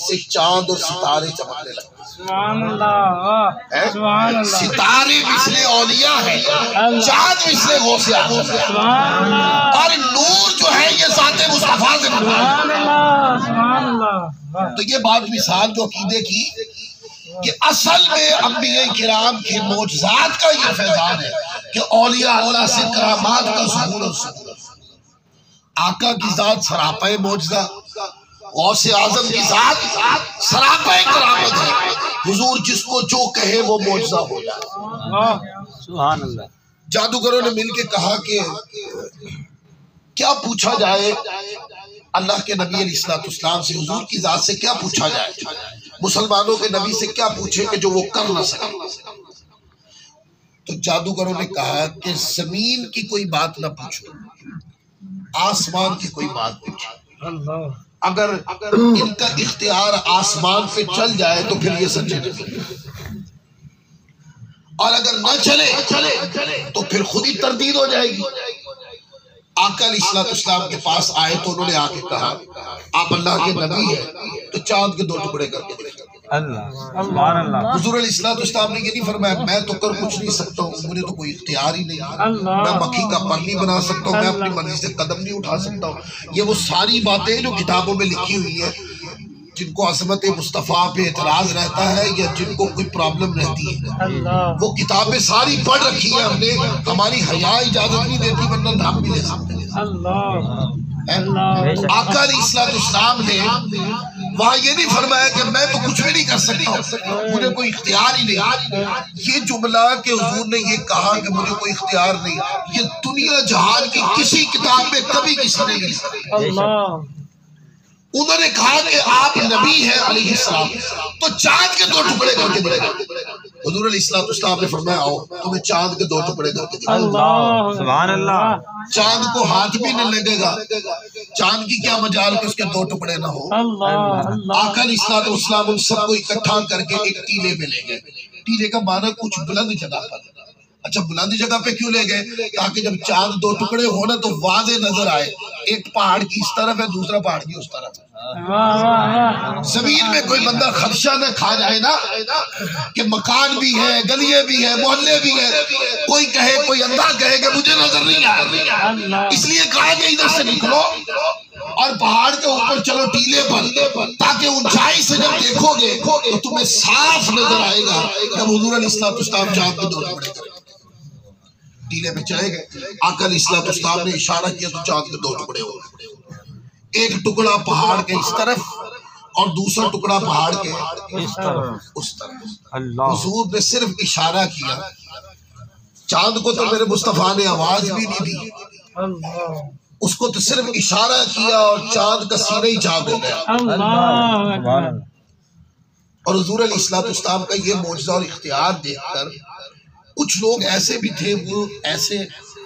से चांद और सितारे चमकने लगते। सितारे मिसले औलिया है, चांद मिसले गौसे आज़म है, और नूर जो है ये ज़ाते मुस्तफा से तो ये बात मिसाल जो अकीदे की कि असल में अंबिया किराम के मोजज़ात का ये फैज़ान है कि औलिया अल्लाह से करामात का ज़हूर और ज़हूर। आका की जात सरापा मोजज़ा, गौसे आज़म की जात सरापा करामत है। हुजूर जिसको जो कहे वो मोजज़ा हो जाए। सुभान अल्लाह। जादूगरों ने मिलके कहा कि क्या पूछा जाए अल्लाह के नबी अलैहिस्सलाम से, हुजूर की जात से क्या पूछा जाए, मुसलमानों के नबी से क्या पूछे कि जो वो कर ना सके। तो जादूगरों ने कहा कि जमीन की कोई बात ना पूछो, आसमान की कोई बात पूछो। अगर इनका इख्तियार आसमान पे चल जाए तो फिर ये सच्चे नबी, और अगर न चले तो फिर खुद ही तरदीद हो जाएगी। आका अलैहिस्सलाम के पास आए तो उन्होंने आके कहा आप अल्लाह के नबी हैं तो चांद के 2 टुकड़े करके दिखाइए। हुजूर अलैहिस्सलाम ने ये नहीं फरमाया मैं तो कर कुछ नहीं सकता हूँ, मुझे तो कोई इख्तियार ही नहीं, मैं मक्खी का पर नहीं बना सकता हूँ, मैं अपनी मर्जी से कदम नहीं उठा सकता हूँ। ये वो सारी बातें जो किताबों में लिखी हुई है, जिनको अज़मत मुस्तफ़ा पे एतराज रहता है या जिनको कोई प्रॉब्लम रहती है, वो किताबें सारी पढ़ रखी है हमने। हमारी हया इजाजत नहीं देती वरना नाम भी ले सकते हैं। आका अलैहिस्सलाम ने वहाँ ये नहीं फरमाया कि मैं तो कुछ भी नहीं कर सकता हूँ, मुझे कोई इख्तियार ही नहीं। ये जुमला के हुजूर ने ये कहा कि मुझे कोई इख्तियार नहीं, ये दुनिया जहान की किसी किताब में कभी किसी ने नहीं लिखा। उन्होंने कहा कि आप नबी हैं अलैहिस्सलाम तो चांद के 2 टुकड़े करके दिखाओ। हुजूर अलैहिस्सलाम ने फरमाया आओ तुम्हें चांद के 2 टुकड़े करके दिखाओ। सुभान अल्लाह। चांद को हाथ भी नहीं लगेगा, चांद की क्या मजाल कि उसके 2 टुकड़े ना हो। आका अलैहिस्सलाम उन सबको इकट्ठा करके एक टीले में ले गए। टीले का माना कुछ बुलंद जगह पर। अच्छा बुलंद जगह पे क्यों ले गए? ताकि जब चांद 2 टुकड़े हो ना तो वाज़े नजर आए, एक पहाड़ की इस तरफ है दूसरा पहाड़ की उस तरफ। जमीन में कोई बंदा खदशा न खा जाए ना कि मकान भी है, गलियां भी है, मोहल्ले भी है, कोई कहे कोई अंधा कहे कि मुझे नजर नहीं आ रहा, इसलिए कहा कि इधर से निकलो और पहाड़ के ऊपर चलो टीले पर, ताकि ऊंचाई से जब देखोगे तो तुम्हें साफ नजर आएगा। जब हुजूर अलैहिस्सलाम चांद के 2 टुकड़े करें टीले पे चले गए, आका अलैहिस्सलाम ने इशारा किया तो चांद के 2 टुकड़े हो गए। एक टुकड़ा पहाड़ के इस तरफ और दूसरा टुकड़ा पहाड़ के उस तरफ। हुजूर ने सिर्फ इशारा किया, चांद को तो मेरे मुस्तफा ने आवाज भी नहीं दी, उसको तो सिर्फ इशारा किया और चांद का सीना ही चाक हो गया। और हुजूर अलैहिस्सलाम का ये मौजज़ा और इख्तियार देखकर कुछ लोग ऐसे भी थे, वो ऐसे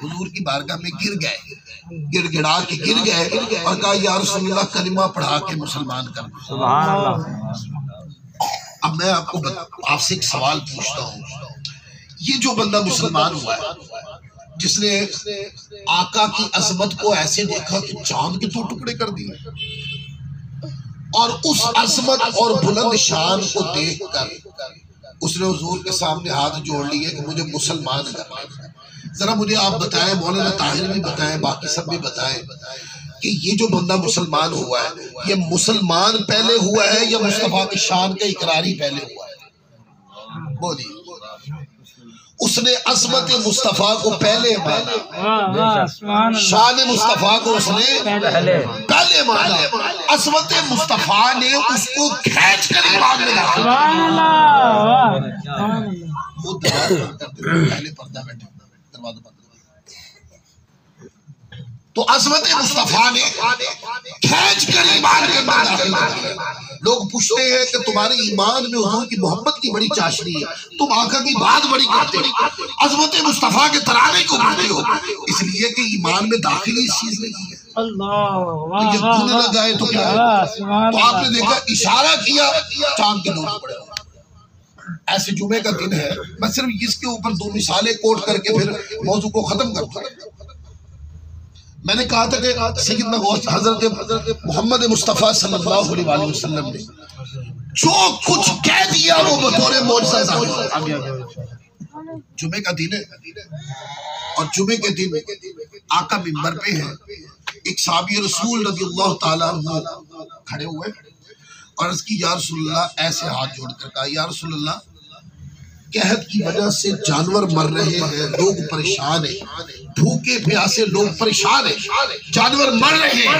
हुजूर की बारगाह में गिर गए, गिड़गिड़ा के गिर गए और कहा या रसूलल्लाह कलिमा पढ़ा के मुसलमान कर दो। सुभान अल्लाह। अब मैं आपसे एक सवाल पूछता हूँ, ये जो बंदा मुसलमान हुआ है जिसने आका की अजमत को ऐसे देखा कि चांद के 2 टुकड़े कर दिए और उस अजमत और बुलंद शान को देखकर उसने हुजूर के सामने हाथ जोड़ लिए कि मुझे मुसलमान करना है। जरा मुझे आप बताएं, मौलाना ताहिर भी बताएं, बाकी सब भी बताएं कि ये जो बंदा मुसलमान हुआ है, ये मुसलमान पहले हुआ है या मुस्तफा की शान का इकरार ही पहले हुआ है? बोलिए। उसने अज़मत मुस्तफा को पहले माना, शान मुस्तफा को उसने पहले माना, अज़मत मुस्तफा ने उसको खींच कर ईमान में डाला। वो पहले पर्दा बैठे दरवाजा बंद, तो अज़मत मुस्तफा ने खींच कर ईमान के अंदर दाखिल कर दिया। लोग पूछते हैं कि तुम्हारे ईमान में हुजूर की मोहब्बत की बड़ी चाशनी है, तुम आका की बात बड़ी करते हो, अज़मत मुस्तफा के तराने को गाते हो, इसलिए कि ईमान में दाखिल इस चीज नहीं है। तो ये गुण लगाए तो क्या है? तो आपने देखा इशारा किया, चांद के 2 टुकड़े। ऐसे जुमे का दिन है, मैं सिर्फ इसके ऊपर 2 मिसालें कोट करके फिर मौजू को खत्म करता हूं। मैंने कहा था कि सैयदना गौस हजरत मोहम्मद मुस्तफ़ा सल्लल्लाहु अलैहि वसल्लम ने जो कुछ कह दिया वो बतौर मौजज़ा जुमे का दिन है और जुमे के दिन आका मिंबर पे है, एक साहबी रसूल रज़ियल्लाहु ताला अन्हु खड़े हुए और उसकी या रसूलल्लाह ऐसे हाथ जोड़कर कहा, या रसूलल्लाह कहत की वजह से जानवर मर रहे हैं, लोग परेशान हैं, भूखे प्यासे लोग परेशान हैं, जानवर मर रहे हैं,